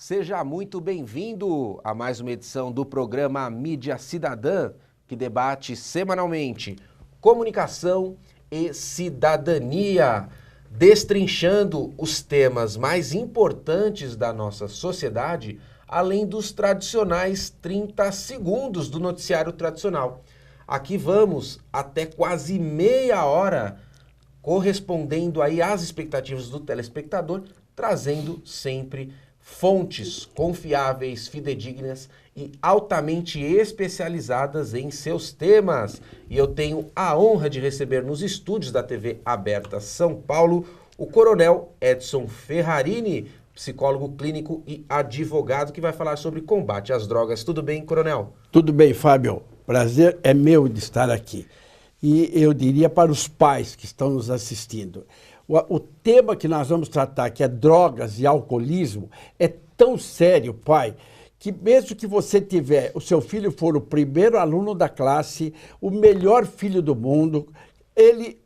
Seja muito bem-vindo a mais uma edição do programa Mídia Cidadã, que debate semanalmente comunicação e cidadania, destrinchando os temas mais importantes da nossa sociedade, além dos tradicionais 30 segundos do noticiário tradicional. Aqui vamos até quase meia hora, correspondendo aí às expectativas do telespectador, trazendo sempre fontes confiáveis, fidedignas e altamente especializadas em seus temas. E eu tenho a honra de receber nos estúdios da TV Aberta São Paulo o Coronel Edson Ferrarini, psicólogo clínico e advogado, que vai falar sobre combate às drogas. Tudo bem, Coronel? Tudo bem, Fábio. Prazer é meu de estar aqui. E eu diria para os pais que estão nos assistindo, o tema que nós vamos tratar, que é drogas e alcoolismo, é tão sério, pai, que mesmo que você tiver, o seu filho for o primeiro aluno da classe, o melhor filho do mundo, ele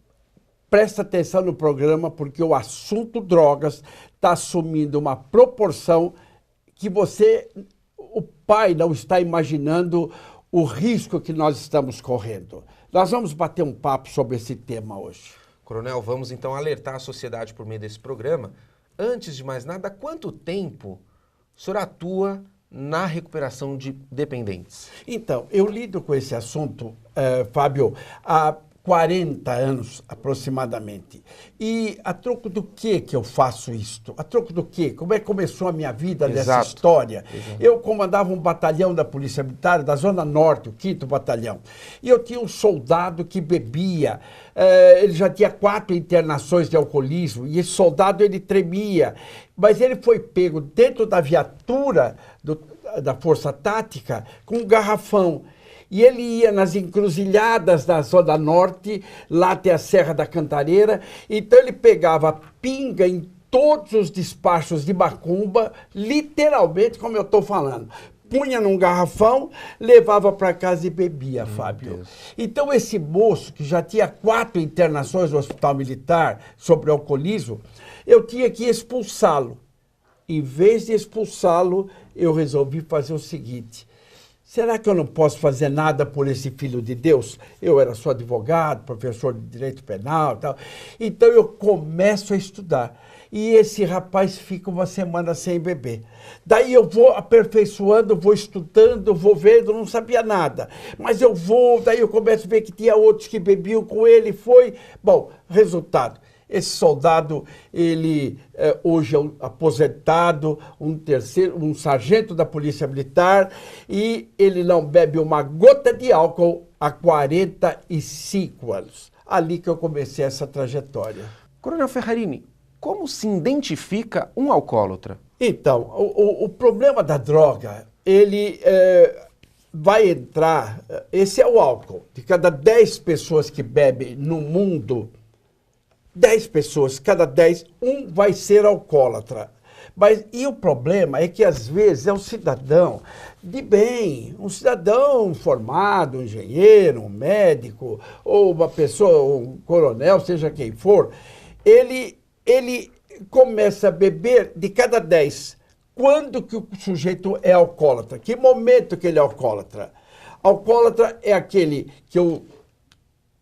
presta atenção no programa, porque o assunto drogas está assumindo uma proporção que você, o pai, não está imaginando o risco que nós estamos correndo. Nós vamos bater um papo sobre esse tema hoje. Coronel, vamos então alertar a sociedade por meio desse programa. Antes de mais nada, há quanto tempo o senhor atua na recuperação de dependentes? Então, eu lido com esse assunto, Fábio, há 40 anos aproximadamente. E a troco do que eu faço isto? A troco do quê? Como é que começou a minha vida nessa história? Exato. Eu comandava um batalhão da Polícia Militar da Zona Norte, o 5º Batalhão. E eu tinha um soldado que bebia. Ele já tinha 4 internações de alcoolismo. E esse soldado, ele tremia. Mas ele foi pego dentro da viatura da Força Tática com um garrafão. E ele ia nas encruzilhadas da Zona Norte, lá até a Serra da Cantareira. Então ele pegava pinga em todos os despachos de macumba, literalmente, como eu estou falando. Punha num garrafão, levava para casa e bebia, Fábio. Deus. Então esse moço, que já tinha 4 internações no Hospital Militar sobre alcoolismo, eu tinha que expulsá-lo. Em vez de expulsá-lo, eu resolvi fazer o seguinte: será que eu não posso fazer nada por esse filho de Deus? Eu era só advogado, professor de direito penal e tal. Então eu começo a estudar. E esse rapaz fica uma semana sem beber. Daí eu vou aperfeiçoando, vou estudando, vou vendo, não sabia nada. Mas eu vou, daí eu começo a ver que tinha outros que bebiam com ele, foi. Bom, resultado. Esse soldado, ele hoje é um aposentado, um sargento da Polícia Militar, e ele não bebe uma gota de álcool há 45 anos. Ali que eu comecei essa trajetória. Coronel Ferrarini, como se identifica um alcoólatra? Então, o problema da droga, ele vai entrar. Esse é o álcool. De cada 10 pessoas que bebem no mundo, 10 pessoas, cada 10, um vai ser alcoólatra. Mas, e o problema é que, às vezes, é um cidadão de bem, um cidadão formado, um engenheiro, um médico, ou uma pessoa, um coronel, seja quem for, ele começa a beber de cada 10. Quando que o sujeito é alcoólatra? Que momento que ele é alcoólatra? Alcoólatra é aquele que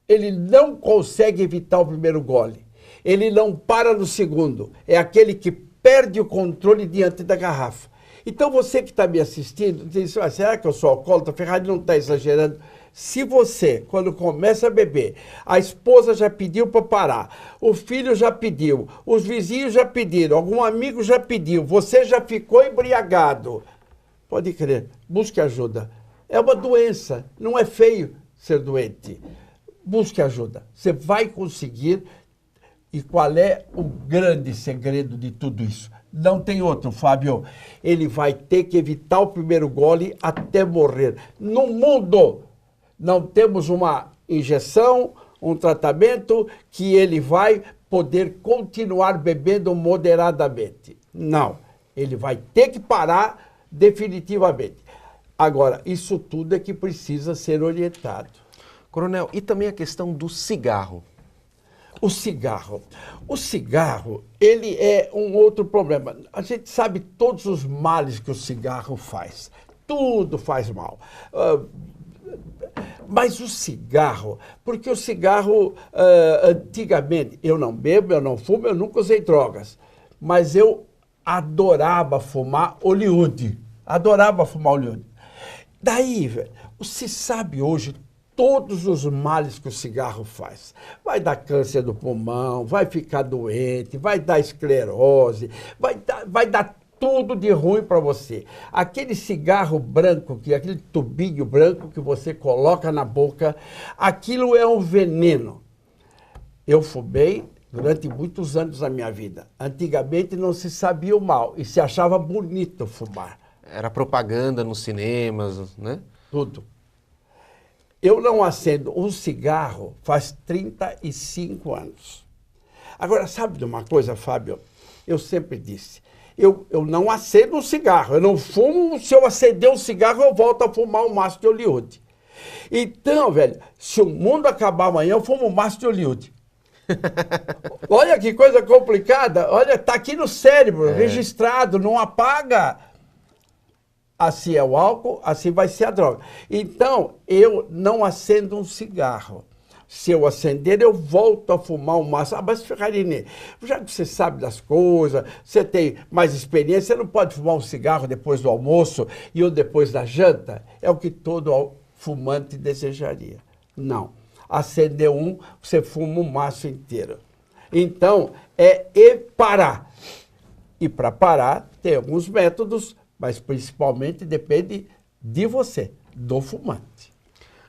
ele não consegue evitar o primeiro gole. Ele não para no segundo. É aquele que perde o controle diante da garrafa. Então você que está me assistindo, diz, será que eu sou alcoólatra? Ferrari não está exagerando. Se você, quando começa a beber, a esposa já pediu para parar, o filho já pediu, os vizinhos já pediram, algum amigo já pediu, você já ficou embriagado, pode crer, busque ajuda. É uma doença, não é feio ser doente. Busque ajuda. Você vai conseguir. E qual é o grande segredo de tudo isso? Não tem outro, Fábio. Ele vai ter que evitar o primeiro gole até morrer. No mundo, não temos uma injeção, um tratamento que ele vai poder continuar bebendo moderadamente. Não. Ele vai ter que parar definitivamente. Agora, isso tudo é que precisa ser orientado. Coronel, e também a questão do cigarro? O cigarro. O cigarro, ele é um outro problema. A gente sabe todos os males que o cigarro faz. Tudo faz mal. Mas o cigarro, porque o cigarro, antigamente, eu não bebo, eu não fumo, eu nunca usei drogas. Mas eu adorava fumar Hollywood. Adorava fumar Hollywood. Daí, velho, se sabe hoje todos os males que o cigarro faz. Vai dar câncer do pulmão, vai ficar doente, vai dar esclerose, vai dar tudo de ruim para você. Aquele cigarro branco, aquele tubinho branco que você coloca na boca, aquilo é um veneno. Eu fumei durante muitos anos da minha vida. Antigamente não se sabia o mal e se achava bonito fumar. Era propaganda nos cinemas, né? Tudo. Eu não acendo um cigarro faz 35 anos. Agora, sabe de uma coisa, Fábio? Eu sempre disse, eu não acendo um cigarro, eu não fumo, se eu acender um cigarro, eu volto a fumar um maço de Hollywood. Então, velho, se o mundo acabar amanhã, eu fumo um maço de Hollywood. Olha que coisa complicada, olha, tá aqui no cérebro, registrado, não apaga. Assim é o álcool, assim vai ser a droga. Então, eu não acendo um cigarro. Se eu acender, eu volto a fumar um maço. Ah, mas Ferrarini, já que você sabe das coisas, você tem mais experiência, você não pode fumar um cigarro depois do almoço e ou depois da janta? É o que todo fumante desejaria. Não. Acender um, você fuma um maço inteiro. Então, parar. E para parar, tem alguns métodos, mas principalmente depende de você, do fumante.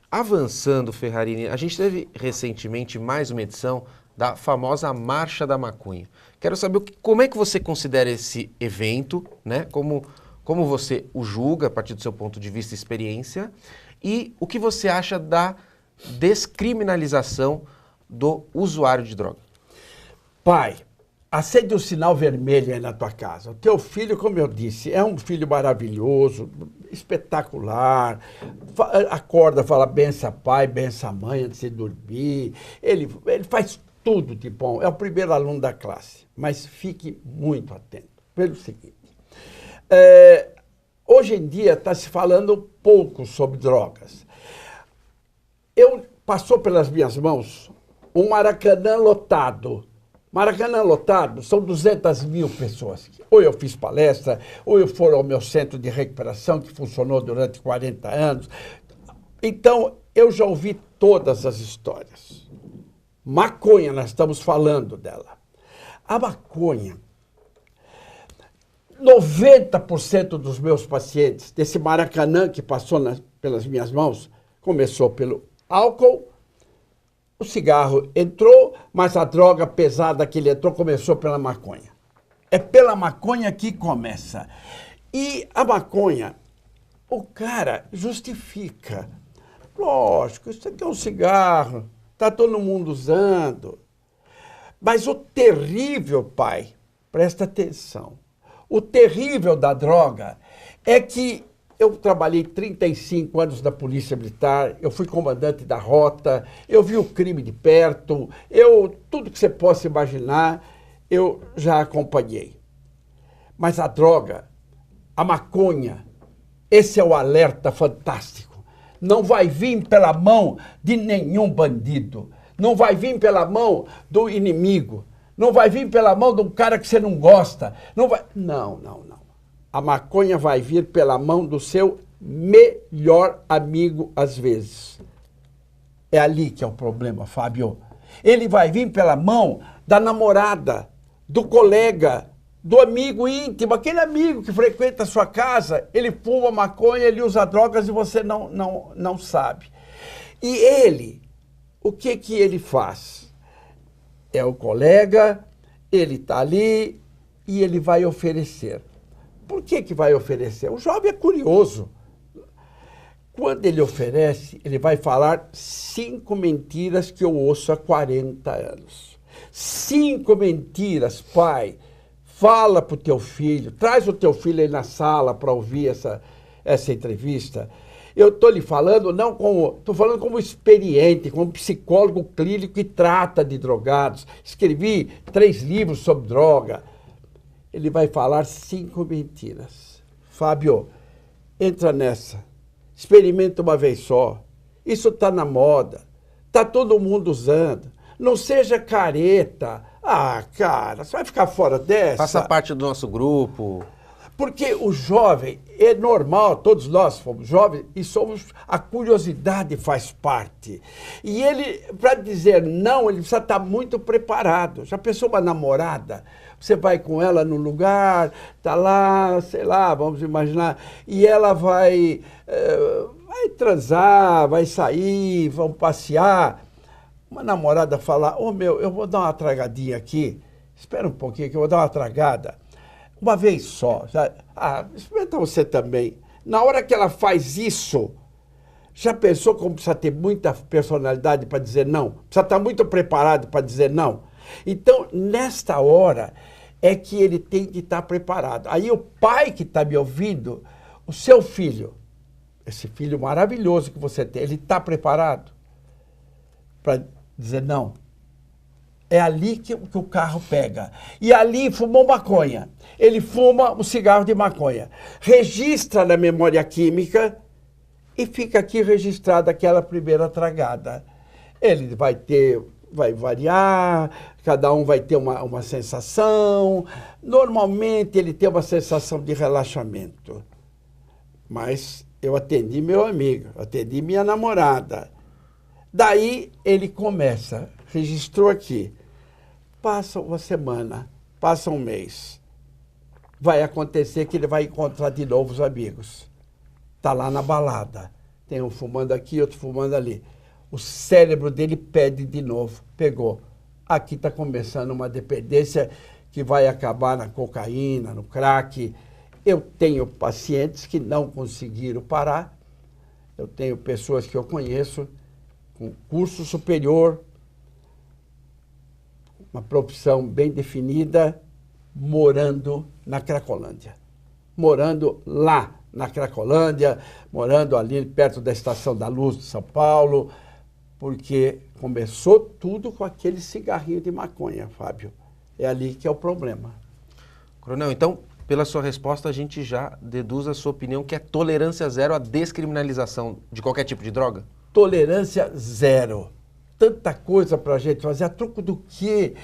Avançando, Ferrarini, a gente teve recentemente mais uma edição da famosa Marcha da Maconha. Quero saber como é que você considera esse evento, né? Como você o julga a partir do seu ponto de vista e experiência, e o que você acha da descriminalização do usuário de droga. Pai, acende o sinal vermelho aí na tua casa. O teu filho, como eu disse, é um filho maravilhoso, espetacular. Acorda, fala bença pai, bença mãe antes de dormir. Ele faz tudo de bom. É o primeiro aluno da classe. Mas fique muito atento. Pelo seguinte, hoje em dia está se falando pouco sobre drogas. Passou pelas minhas mãos um Maracanã lotado. Maracanã lotado, são 200 mil pessoas. Ou eu fiz palestra, ou eu fui ao meu centro de recuperação, que funcionou durante 40 anos. Então, eu já ouvi todas as histórias. Maconha, nós estamos falando dela. A maconha, 90% dos meus pacientes, desse Maracanã que passou pelas minhas mãos, começou pelo álcool. O cigarro entrou, mas a droga pesada que ele entrou começou pela maconha. É pela maconha que começa. E a maconha, o cara justifica. Lógico, isso aqui é um cigarro, está todo mundo usando. Mas o terrível, pai, presta atenção, o terrível da droga é que eu trabalhei 35 anos na Polícia Militar, eu fui comandante da rota, eu vi o crime de perto, tudo que você possa imaginar, eu já acompanhei. Mas a droga, a maconha, esse é o alerta fantástico. Não vai vir pela mão de nenhum bandido, não vai vir pela mão do inimigo, não vai vir pela mão de um cara que você não gosta, não. A maconha vai vir pela mão do seu melhor amigo, às vezes. É ali que é o problema, Fábio. Ele vai vir pela mão da namorada, do colega, do amigo íntimo, aquele amigo que frequenta a sua casa, ele fuma maconha, ele usa drogas e você não sabe. E ele, o que ele faz? É o colega, ele está ali e ele vai oferecer. Por que vai oferecer? O jovem é curioso. Quando ele oferece, ele vai falar 5 mentiras que eu ouço há 40 anos. 5 mentiras, pai. Fala para o teu filho, traz o teu filho aí na sala para ouvir essa entrevista. Eu estou lhe falando, não como... Estou falando como experiente, como psicólogo clínico que trata de drogados. Escrevi 3 livros sobre droga. Ele vai falar 5 mentiras. Fábio, entra nessa. Experimenta uma vez só. Isso está na moda. Está todo mundo usando. Não seja careta. Ah, cara, você vai ficar fora dessa? Faça parte do nosso grupo. Porque o jovem, é normal, todos nós fomos jovens e somos, a curiosidade faz parte. E ele, para dizer não, ele precisa estar muito preparado. Já pensou uma namorada? Você vai com ela no lugar, tá lá, sei lá, vamos imaginar, e ela vai transar, vai sair, vão passear. Uma namorada fala, ô meu, eu vou dar uma tragadinha aqui, espera um pouquinho que eu vou dar uma tragada. Uma vez só. Ah, experimenta você também. Na hora que ela faz isso, já pensou como precisa ter muita personalidade para dizer não? Precisa estar muito preparado para dizer não. Então, nesta hora, é que ele tem que estar preparado. Aí o pai que está me ouvindo, o seu filho, esse filho maravilhoso que você tem, ele está preparado para dizer não? É ali que o carro pega. E ali fumou maconha. Ele fuma um cigarro de maconha. Registra na memória química e fica aqui registrada aquela primeira tragada. Ele vai variar, cada um vai ter uma sensação. Normalmente ele tem uma sensação de relaxamento. Mas eu atendi meu amigo, atendi minha namorada. Daí ele começa, registrou aqui. Passa uma semana, passa um mês. Vai acontecer que ele vai encontrar de novo os amigos. Está lá na balada. Tem um fumando aqui, outro fumando ali. O cérebro dele pede de novo. Pegou. Aqui está começando uma dependência que vai acabar na cocaína, no crack. Eu tenho pacientes que não conseguiram parar. Eu tenho pessoas que eu conheço com curso superior, uma profissão bem definida, morando na Cracolândia. Morando lá na Cracolândia, morando ali perto da Estação da Luz de São Paulo, porque começou tudo com aquele cigarrinho de maconha, Fábio. É ali que é o problema. Coronel, então, pela sua resposta, a gente já deduz a sua opinião que é tolerância zero à descriminalização de qualquer tipo de droga? Tolerância zero. Tanta coisa para a gente fazer, a troco do quê?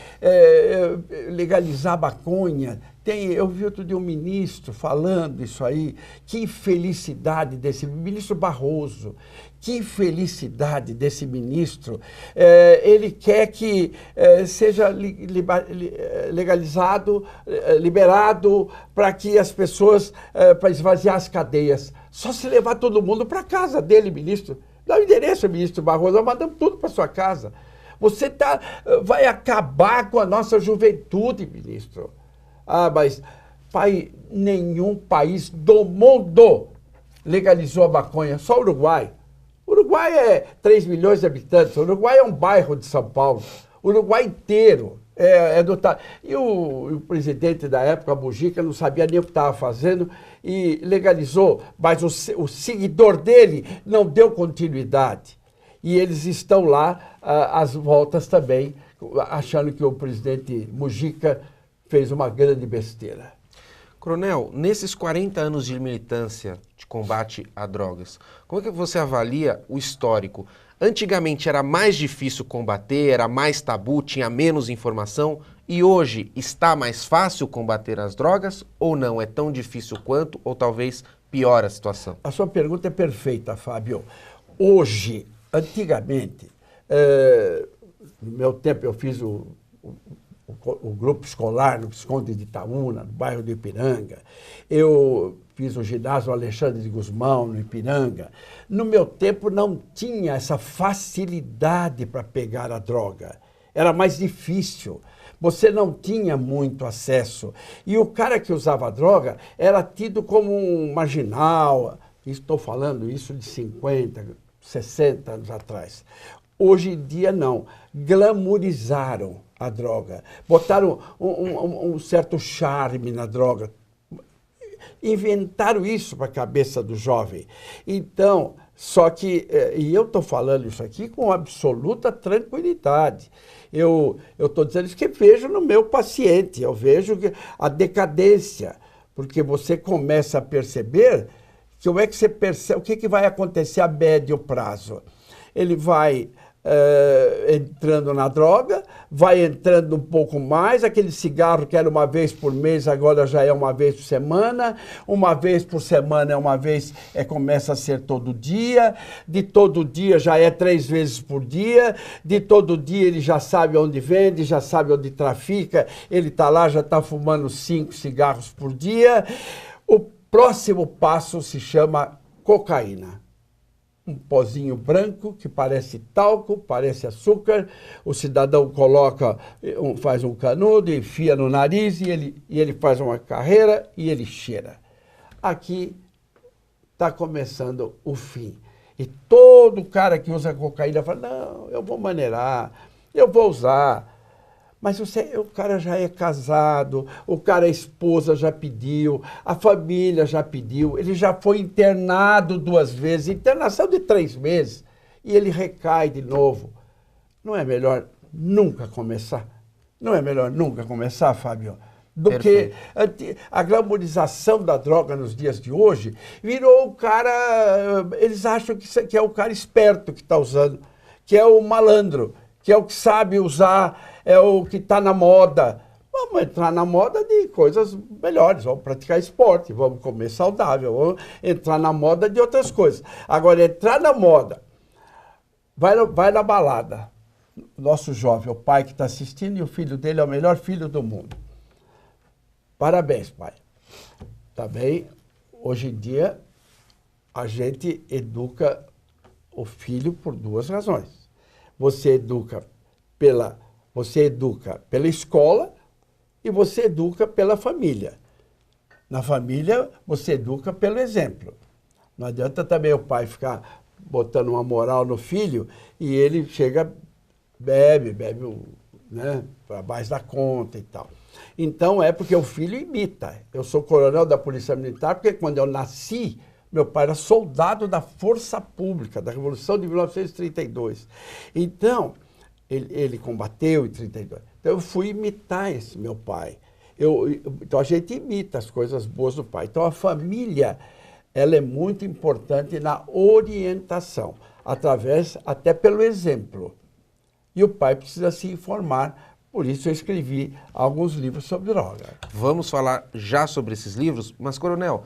Legalizar a maconha. Eu vi outro dia um ministro falando isso aí. Que infelicidade desse ministro Barroso. Que infelicidade desse ministro. Ele quer que seja legalizado, liberado para que as pessoas, para esvaziar as cadeias. Só se levar todo mundo para casa dele, ministro. Dá o endereço, ministro Barroso, nós mandamos tudo para sua casa. Você vai acabar com a nossa juventude, ministro. Ah, mas nenhum país do mundo legalizou a maconha, só o Uruguai. O Uruguai é 3 milhões de habitantes, o Uruguai é um bairro de São Paulo. O Uruguai inteiro é dotado. E o presidente da época, Mujica, não sabia nem o que estava fazendo e legalizou, mas o seguidor dele não deu continuidade. E eles estão lá às voltas também, achando que o presidente Mujica fez uma grande besteira. Coronel, nesses 40 anos de militância de combate a drogas, como é que você avalia o histórico? Antigamente era mais difícil combater, era mais tabu, tinha menos informação, e hoje está mais fácil combater as drogas ou não? É tão difícil quanto ou talvez pior a situação? A sua pergunta é perfeita, Fábio. Hoje, antigamente, no meu tempo eu fiz o grupo escolar no Visconde de Itaúna, no bairro do Ipiranga. Eu fiz o ginásio Alexandre de Gusmão, no Ipiranga. No meu tempo não tinha essa facilidade para pegar a droga. Era mais difícil. Você não tinha muito acesso. E o cara que usava droga era tido como um marginal. Estou falando isso de 50, 60 anos atrás. Hoje em dia não. Glamorizaram a droga. Botaram um certo charme na droga. inventaram isso para a cabeça do jovem. Então, só que, e eu estou falando isso aqui com absoluta tranquilidade. Eu estou dizendo isso que vejo no meu paciente, eu vejo a decadência, porque você começa a perceber como é que você percebe, o que vai acontecer a médio prazo. Ele vai entrando na droga, vai entrando um pouco mais, aquele cigarro que era uma vez por mês, agora já é uma vez por semana, uma vez por semana é uma vez, começa a ser todo dia, de todo dia já é 3 vezes por dia, de todo dia ele já sabe onde vende, já sabe onde trafica, ele está lá, já está fumando 5 cigarros por dia. O próximo passo se chama cocaína. Um pozinho branco que parece talco, parece açúcar, o cidadão coloca, faz um canudo, enfia no nariz e ele faz uma carreira e ele cheira. Aqui está começando o fim. E todo cara que usa cocaína fala, não, eu vou maneirar, eu vou usar. Mas o cara já é casado, o cara, a esposa já pediu, a família já pediu, ele já foi internado 2 vezes, internação de 3 meses, e ele recai de novo. Não é melhor nunca começar? Não é melhor nunca começar, Fábio? Do Perfeito. Que a glamorização da droga nos dias de hoje virou o cara, eles acham que é o cara esperto que está usando, que é o malandro, que é o que sabe usar, é o que está na moda. Vamos entrar na moda de coisas melhores, vamos praticar esporte, vamos comer saudável, vamos entrar na moda de outras coisas. Agora, entrar na moda, vai na balada. Nosso jovem, o pai que está assistindo, e o filho dele é o melhor filho do mundo. Parabéns, pai. Tá bem? Hoje em dia, a gente educa o filho por 2 razões. Você educa pela escola e você educa pela família. Na família, você educa pelo exemplo. Não adianta também o pai ficar botando uma moral no filho e ele chega, bebe, né, para mais da conta e tal. Então, é porque o filho imita. Eu sou coronel da Polícia Militar porque quando eu nasci, meu pai era soldado da Força Pública, da Revolução de 1932. Então, ele combateu em 32. Então, eu fui imitar esse meu pai. Então, a gente imita as coisas boas do pai. Então, a família, ela é muito importante na orientação, até pelo exemplo. E o pai precisa se informar, por isso eu escrevi alguns livros sobre droga. Vamos falar já sobre esses livros, mas, coronel,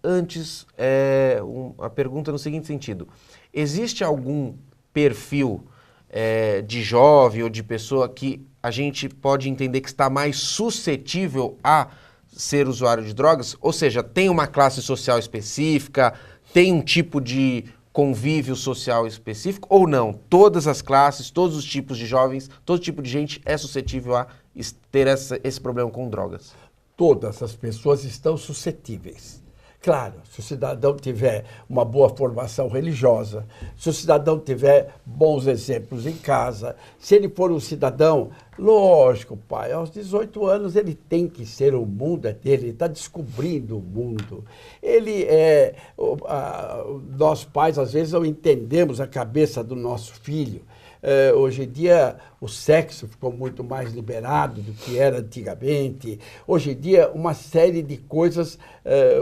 antes, a pergunta no seguinte sentido. Existe algum perfil de jovem ou de pessoa que a gente pode entender que está mais suscetível a ser usuário de drogas? Ou seja, tem uma classe social específica, tem um tipo de convívio social específico ou não? Todas as classes, todos os tipos de jovens, todo tipo de gente é suscetível a ter esse problema com drogas? Todas as pessoas estão suscetíveis. Claro, se o cidadão tiver uma boa formação religiosa, se o cidadão tiver bons exemplos em casa, se ele for um cidadão, lógico, pai, aos 18 anos ele tem que ser, o mundo é dele, ele está descobrindo o mundo. Nós pais, às vezes, não entendemos a cabeça do nosso filho. Hoje em dia, o sexo ficou muito mais liberado do que era antigamente. Hoje em dia, uma série de coisas,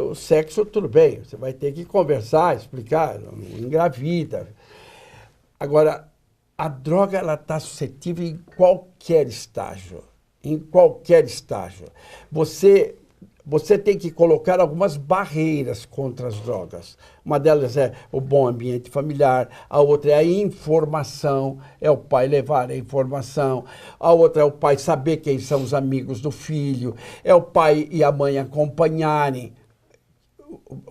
o sexo, tudo bem, você vai ter que conversar, explicar, não engravida. Agora, a droga, ela está suscetível em qualquer estágio. Em qualquer estágio. Você tem que colocar algumas barreiras contra as drogas. Uma delas é o bom ambiente familiar, a outra é a informação, é o pai levar a informação, a outra é o pai saber quem são os amigos do filho, é o pai e a mãe acompanharem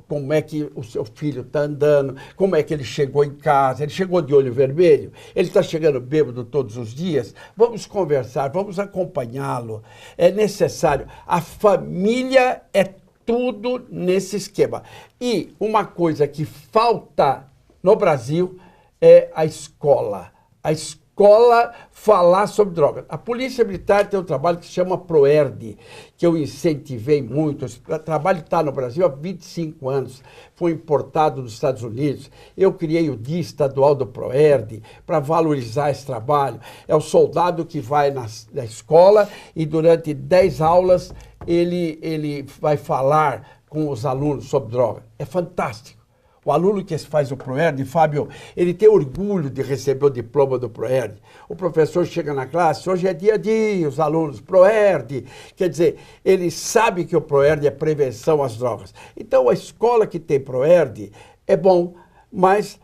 como é que o seu filho está andando, como é que ele chegou em casa, ele chegou de olho vermelho, ele está chegando bêbado todos os dias, vamos conversar, vamos acompanhá-lo. É necessário. A família é tudo nesse esquema. E uma coisa que falta no Brasil é a escola. A escola escola falar sobre drogas. A Polícia Militar tem um trabalho que se chama PROERD, que eu incentivei muito. Esse trabalho está no Brasil há 25 anos, foi importado dos Estados Unidos. Eu criei o Dia Estadual do PROERD para valorizar esse trabalho. É o soldado que vai na escola e durante 10 aulas ele vai falar com os alunos sobre droga. É fantástico. O aluno que faz o PROERD, Fábio, ele tem orgulho de receber o diploma do PROERD. O professor chega na classe, hoje é dia a dia, os alunos, PROERD. Quer dizer, ele sabe que o PROERD é prevenção às drogas. Então, a escola que tem PROERD é bom, mas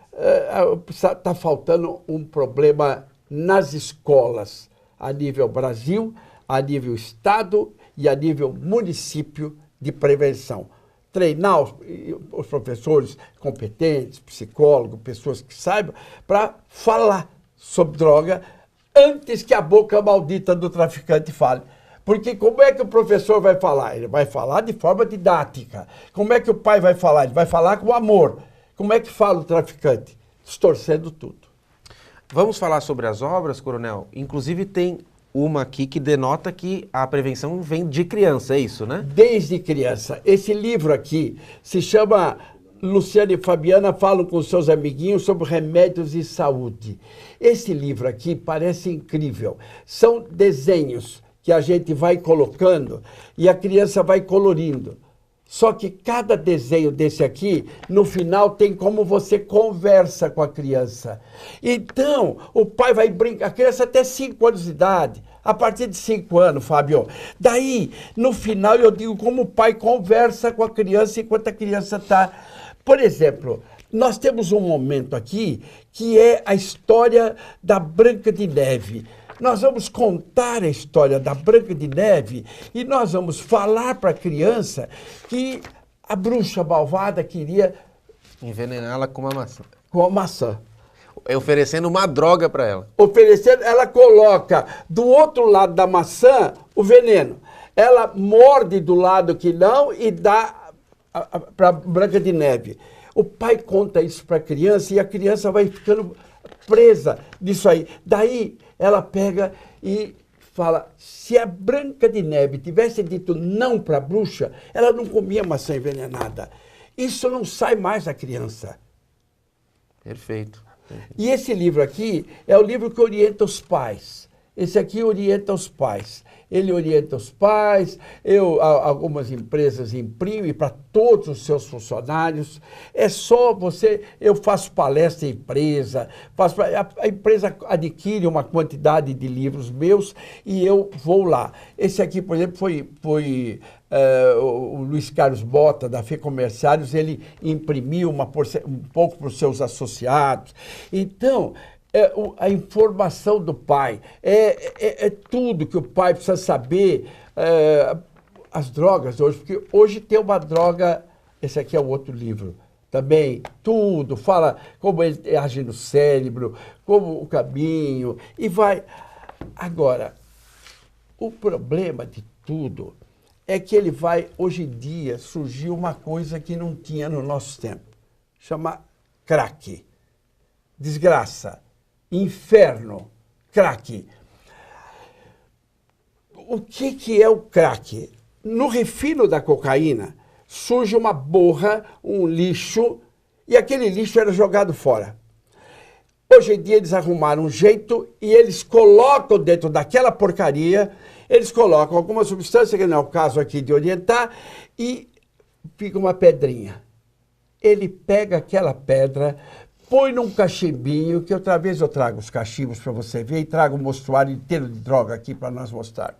está faltando um problema nas escolas, a nível Brasil, a nível Estado e a nível município de prevenção. Treinar os professores competentes, psicólogos, pessoas que saibam, para falar sobre droga antes que a boca maldita do traficante fale. Porque como é que o professor vai falar? Ele vai falar de forma didática. Como é que o pai vai falar? Ele vai falar com amor. Como é que fala o traficante? Distorcendo tudo. Vamos falar sobre as obras, coronel? Inclusive tem uma aqui que denota que a prevenção vem de criança, é isso, né? Desde criança. Esse livro aqui se chama Luciana e Fabiana falam com seus amiguinhos sobre remédios e saúde. Esse livro aqui parece incrível. São desenhos que a gente vai colocando e a criança vai colorindo. Só que cada desenho desse aqui, no final, tem como você conversa com a criança. Então, o pai vai brincar, a criança até 5 anos de idade, a partir de 5 anos, Fábio. Daí, no final, eu digo como o pai conversa com a criança enquanto a criança está... Por exemplo, nós temos um momento aqui que é a história da Branca de Neve. Nós vamos contar a história da Branca de Neve e nós vamos falar para a criança que a bruxa malvada queria envenená-la com uma maçã. Com a maçã. Oferecendo uma droga para ela. Oferecendo, ela coloca do outro lado da maçã o veneno. Ela morde do lado que não e dá para Branca de Neve. O pai conta isso para a criança e a criança vai ficando presa nisso aí. Daí ela pega e fala, se a Branca de Neve tivesse dito não para a bruxa, ela não comia maçã envenenada. Isso não sai mais da criança. Perfeito. E esse livro aqui é o livro que orienta os pais. Esse aqui orienta os pais. Ele orienta os pais, algumas empresas imprimem para todos os seus funcionários. É só você, eu faço palestra em empresa, a empresa adquire uma quantidade de livros meus e eu vou lá. Esse aqui, por exemplo, foi o Luiz Carlos Bota, da Fê Comerciários, ele imprimiu um pouco para os seus associados. Então, a informação do pai, é tudo que o pai precisa saber, as drogas hoje, porque hoje tem uma droga, esse aqui é o outro livro, também, tudo, fala como ele age no cérebro, como o caminho, e vai. Agora, o problema de tudo é que ele vai, hoje em dia, surgiu uma coisa que não tinha no nosso tempo, chama crack, desgraça. Inferno, crack. O que é o crack? No refino da cocaína, surge uma borra, um lixo, e aquele lixo era jogado fora. Hoje em dia eles arrumaram um jeito e eles colocam dentro daquela porcaria, eles colocam alguma substância, que não é o caso aqui de orientar, e fica uma pedrinha. Ele pega aquela pedra, põe num cachimbinho, que outra vez eu trago os cachimbos para você ver, e trago um mostruário inteiro de droga aqui para nós mostrar.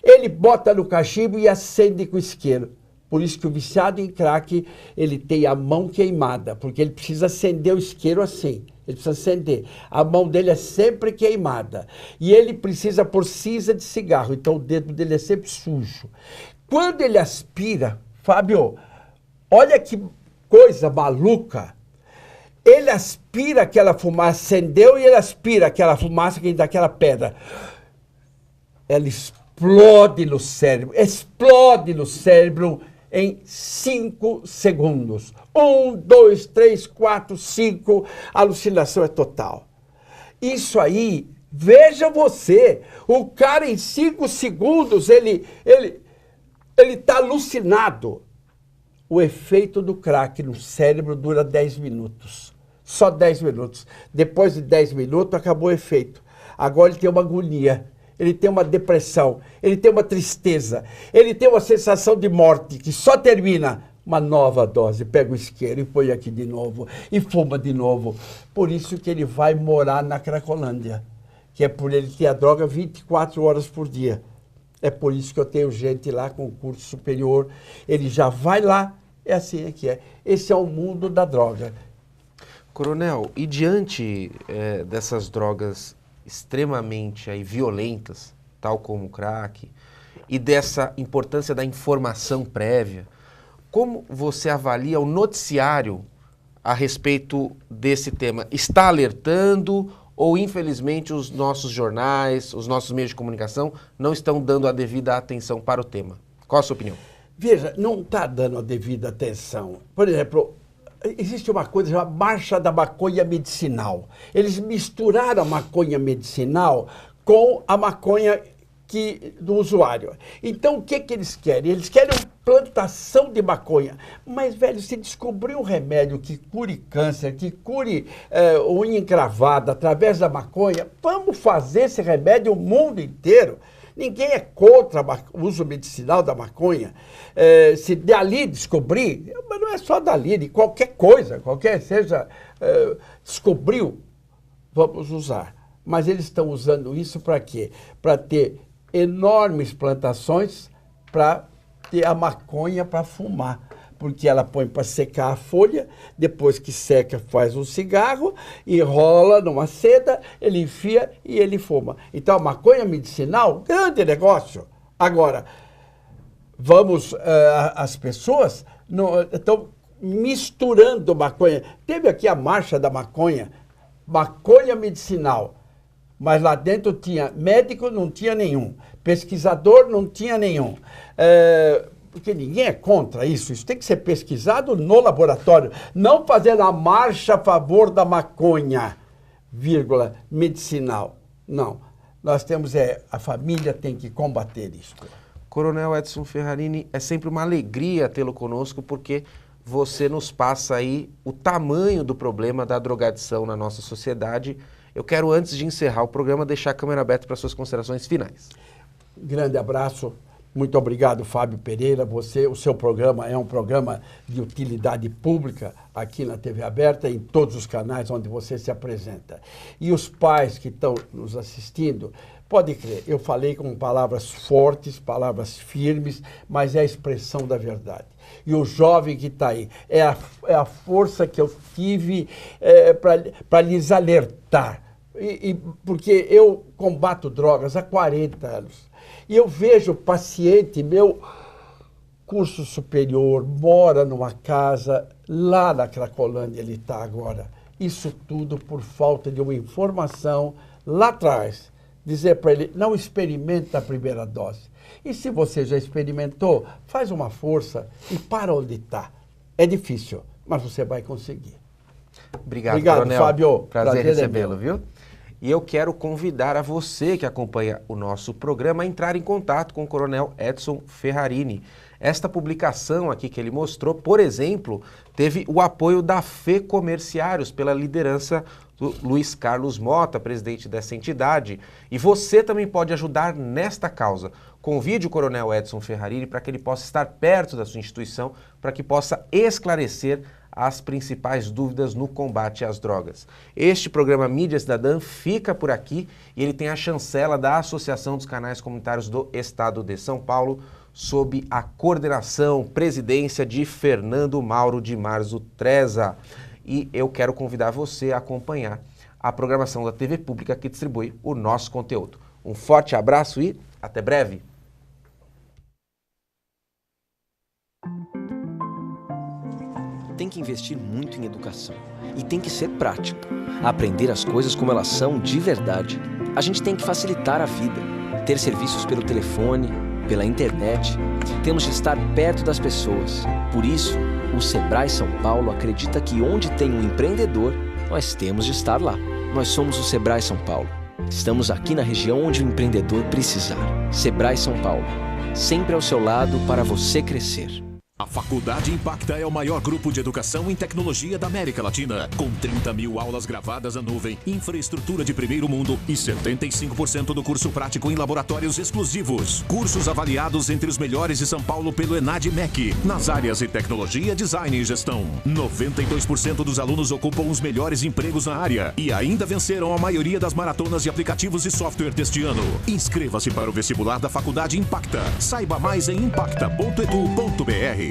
Ele bota no cachimbo e acende com isqueiro. Por isso que o viciado em crack, ele tem a mão queimada, porque ele precisa acender o isqueiro assim. Ele precisa acender. A mão dele é sempre queimada. E ele precisa pôr cinza de cigarro, então o dedo dele é sempre sujo. Quando ele aspira, Fábio, olha que coisa maluca. Ele aspira aquela fumaça, acendeu e ele aspira aquela fumaça que daquela pedra. Ela explode no cérebro em 5 segundos. 1, 2, 3, 4, 5, a alucinação é total. Isso aí Veja você, o cara em 5 segundos, ele está alucinado. O efeito do crack no cérebro dura 10 minutos. Só 10 minutos. Depois de 10 minutos, acabou o efeito. Agora ele tem uma agonia, ele tem uma depressão, ele tem uma tristeza, ele tem uma sensação de morte que só termina uma nova dose. Pega o isqueiro e põe aqui de novo, e fuma de novo. Por isso que ele vai morar na Cracolândia, que é por ele ter a droga 24 horas por dia. É por isso que eu tenho gente lá com curso superior, ele já vai lá, é assim que é. Esse é o mundo da droga. Coronel, e diante dessas drogas extremamente violentas, tal como o crack, e dessa importância da informação prévia, como você avalia o noticiário a respeito desse tema? Está alertando ou, infelizmente, os nossos jornais, os nossos meios de comunicação não estão dando a devida atenção para o tema? Qual a sua opinião? Veja, não está dando a devida atenção. Por exemplo, existe uma coisa chamada Marcha da Maconha Medicinal. Eles misturaram a maconha medicinal com a maconha do usuário. Então, o que eles querem? Eles querem uma plantação de maconha. Mas, velho, se descobrir um remédio que cure câncer, que cure unha encravada através da maconha, vamos fazer esse remédio o mundo inteiro. Ninguém é contra o uso medicinal da maconha. Se dali descobrir, mas não é só dali, de qualquer coisa, descobriu, vamos usar. Mas eles estão usando isso para quê? Para ter enormes plantações, para ter a maconha para fumar. Porque ela põe para secar a folha, depois que seca faz um cigarro, enrola numa seda, ele enfia e ele fuma. Então a maconha medicinal, grande negócio. Agora, as pessoas estão misturando maconha. Teve aqui a marcha da maconha medicinal. Mas lá dentro tinha médico, não tinha nenhum. Pesquisador, não tinha nenhum. Porque ninguém é contra isso. Isso tem que ser pesquisado no laboratório. Não fazer a marcha a favor da maconha, vírgula, medicinal. Não. Nós temos, a família tem que combater isso. Coronel Edson Ferrarini, é sempre uma alegria tê-lo conosco, porque você nos passa aí o tamanho do problema da drogadição na nossa sociedade. Eu quero, antes de encerrar o programa, deixar a câmera aberta para suas considerações finais. Grande abraço. Muito obrigado, Fábio Pereira. O seu programa é um programa de utilidade pública aqui na TV Aberta, em todos os canais onde você se apresenta. E os pais que estão nos assistindo, pode crer, eu falei com palavras fortes, palavras firmes, mas é a expressão da verdade. E o jovem que está aí, é a força que eu tive para lhes alertar. Porque eu combato drogas há 40 anos. E eu vejo paciente meu, curso superior, mora numa casa, lá na Cracolândia ele está agora. Isso tudo por falta de uma informação lá atrás. Dizer para ele, não experimenta a primeira dose. E se você já experimentou, faz uma força e para onde está. É difícil, mas você vai conseguir. Obrigado, Coronel. Fábio. Prazer recebê-lo, viu? E eu quero convidar a você que acompanha o nosso programa a entrar em contato com o Coronel Edson Ferrarini. Esta publicação aqui que ele mostrou, por exemplo, teve o apoio da Fê Comerciários, pela liderança do Luiz Carlos Mota, presidente dessa entidade. E você também pode ajudar nesta causa. Convide o Coronel Edson Ferrarini para que ele possa estar perto da sua instituição, para que possa esclarecer as principais dúvidas no combate às drogas. Este programa Mídia Cidadã fica por aqui e ele tem a chancela da Associação dos Canais Comunitários do Estado de São Paulo, sob a coordenação, presidência de Fernando Mauro de Marzo Treza. E eu quero convidar você a acompanhar a programação da TV Pública que distribui o nosso conteúdo. Um forte abraço e até breve! Tem que investir muito em educação e tem que ser prático. Aprender as coisas como elas são de verdade. A gente tem que facilitar a vida, ter serviços pelo telefone, pela internet. Temos de estar perto das pessoas. Por isso, o Sebrae São Paulo acredita que onde tem um empreendedor, nós temos de estar lá. Nós somos o Sebrae São Paulo. Estamos aqui na região onde o empreendedor precisar. Sebrae São Paulo. Sempre ao seu lado para você crescer. A Faculdade Impacta é o maior grupo de educação em tecnologia da América Latina, com 30 mil aulas gravadas à nuvem, infraestrutura de primeiro mundo e 75% do curso prático em laboratórios exclusivos. Cursos avaliados entre os melhores de São Paulo pelo ENAD-MEC, nas áreas de tecnologia, design e gestão. 92% dos alunos ocupam os melhores empregos na área e ainda venceram a maioria das maratonas de aplicativos e software deste ano. Inscreva-se para o vestibular da Faculdade Impacta. Saiba mais em impacta.edu.br.